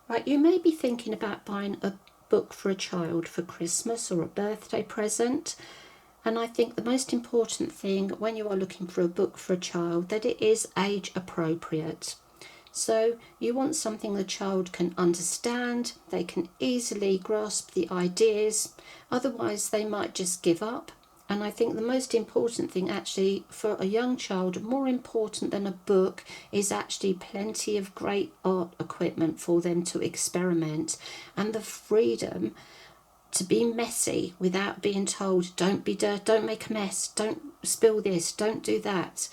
Right, you may be thinking about buying a book for a child for Christmas or a birthday present. And I think the most important thing when you are looking for a book for a child, that it is age appropriate. So you want something the child can understand, they can easily grasp the ideas, otherwise they might just give up. And I think the most important thing actually for a young child, more important than a book, is actually plenty of great art equipment for them to experiment, and the freedom to be messy without being told, don't be dirty, don't make a mess, don't spill this, don't do that.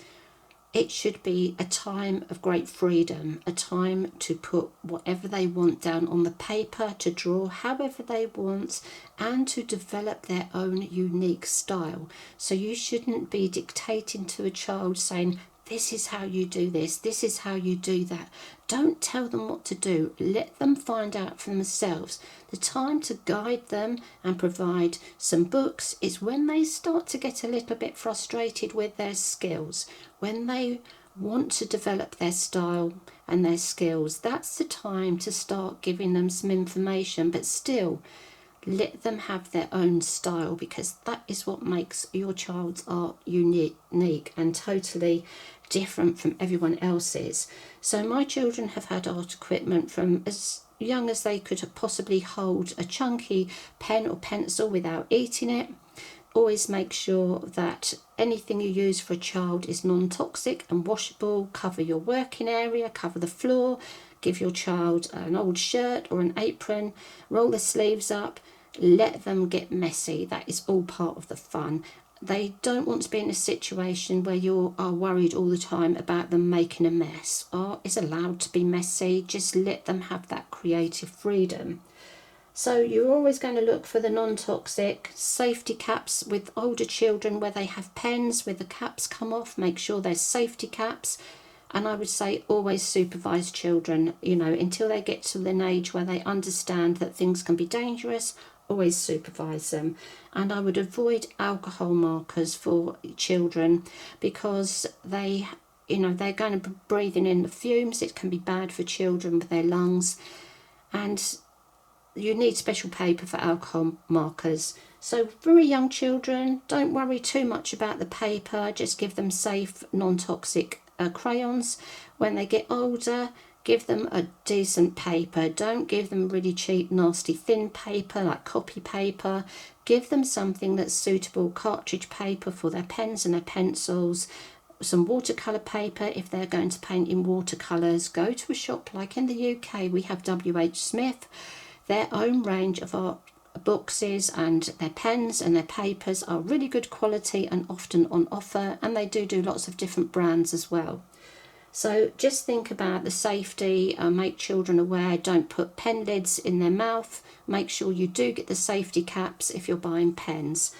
It should be a time of great freedom, a time to put whatever they want down on the paper, to draw however they want, and to develop their own unique style. So you shouldn't be dictating to a child saying, this is how you do this is how you do that. Don't tell them what to do. Let them find out for themselves. The time to guide them and provide some books is when they start to get a little bit frustrated with their skills, when they want to develop their style and their skills. That's the time to start giving them some information, but still let them have their own style, because that is what makes your child's art unique and totally different from everyone else's. So my children have had art equipment from as young as they could possibly hold a chunky pen or pencil without eating it. Always make sure that anything you use for a child is non-toxic and washable. Cover your working area, cover the floor, give your child an old shirt or an apron, roll the sleeves up, let them get messy. That is all part of the fun. They don't want to be in a situation where you are worried all the time about them making a mess. Art is allowed to be messy. Just let them have that creative freedom. So you're always going to look for the non-toxic safety caps with older children where they have pens with the caps come off. Make sure they're safety caps. And I would say always supervise children, until they get to an age where they understand that things can be dangerous. Always supervise them. And I would avoid alcohol markers for children, because they're going to be breathing in the fumes. It can be bad for children with their lungs, and you need special paper for alcohol markers. So very young children, don't worry too much about the paper, just give them safe non-toxic crayons. When they get older, give them a decent paper. Don't give them really cheap, nasty, thin paper like copy paper. Give them something that's suitable, cartridge paper for their pens and their pencils, some watercolour paper if they're going to paint in watercolours. Go to a shop like in the UK, we have WH Smith. Their own range of art boxes and their pens and their papers are really good quality and often on offer, and they do lots of different brands as well. So just think about the safety, make children aware, don't put pen lids in their mouth, make sure you do get the safety caps if you're buying pens.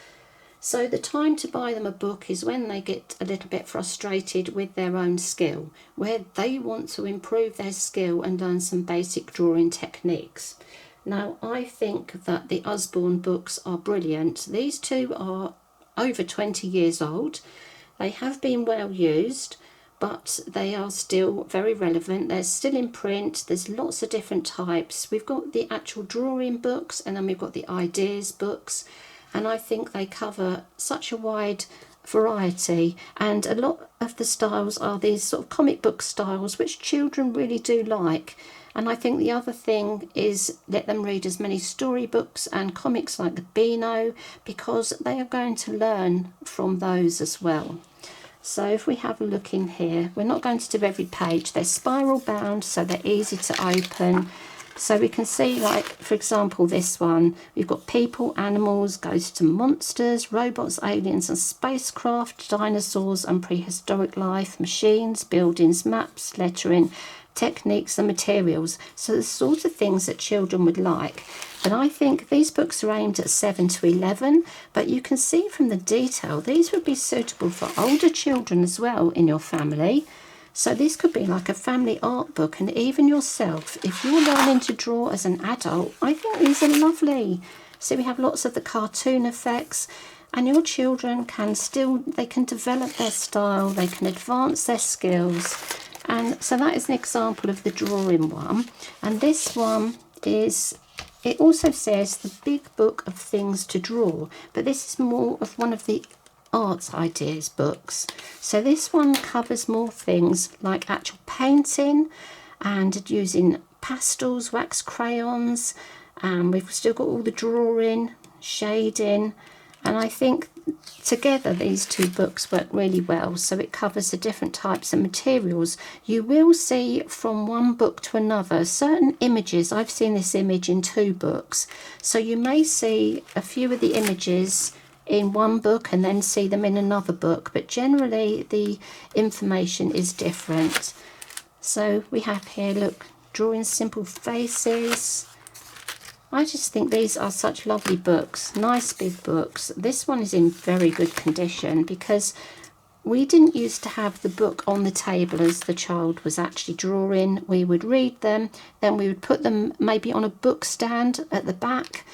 So the time to buy them a book is when they get a little bit frustrated with their own skill, where they want to improve their skill and learn some basic drawing techniques. Now, I think that the Usborne books are brilliant. These two are over 20 years old. They have been well used, but they are still very relevant. They're still in print. There's lots of different types. We've got the actual drawing books, and then we've got the ideas books. And I think they cover such a wide variety, and a lot of the styles are these sort of comic book styles, which children really do like. And I think the other thing is let them read as many storybooks and comics like Beano, because they are going to learn from those as well. So if we have a look in here, we're not going to do every page. They're spiral bound, so they're easy to open. So we can see, like, for example, this one, we've got people, animals, goes to monsters, robots, aliens and spacecraft, dinosaurs and prehistoric life, machines, buildings, maps, lettering, techniques and materials. So the sort of things that children would like. But I think these books are aimed at 7 to 11, but you can see from the detail, these would be suitable for older children as well in your family. So this could be like a family art book, and even yourself, if you're learning to draw as an adult, I think these are lovely. So we have lots of the cartoon effects, and your children can develop their style, they can advance their skills, And so that is an example of the drawing one. And this one is, it also says the big book of things to draw, but this is more of one of the art ideas books. So this one covers more things like actual painting and using pastels, wax crayons, and we've still got all the drawing, shading, and I think together these two books work really well. So it covers the different types of materials. You will see from one book to another certain images. I've seen this image in 2 books, so you may see a few of the images in one book and then see them in another book, but generally the information is different. So we have here, look, drawing simple faces. I just think these are such lovely books, nice big books. This one is in very good condition because we didn't used to have the book on the table as the child was actually drawing. We would read them, then we would put them maybe on a book stand at the back,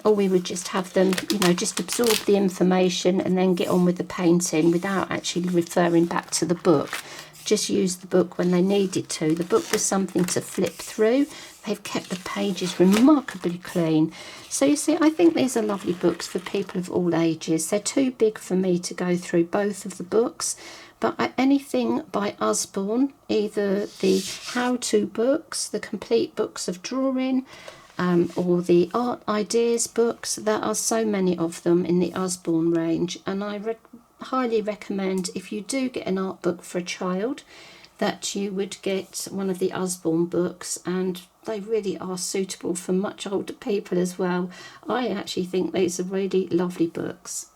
or we would just have them, you know, just absorb the information and then get on with the painting without actually referring back to the book. Just use the book when they needed to. The book was something to flip through. They've kept the pages remarkably clean. So you see, I think these are lovely books for people of all ages. They're too big for me to go through both of the books, but anything by Usborne, either the how-to books, the complete books of drawing, or the art ideas books, there are so many of them in the Usborne range, and I highly recommend, if you do get an art book for a child, that you would get one of the Usborne books, and they really are suitable for much older people as well. I actually think these are really lovely books.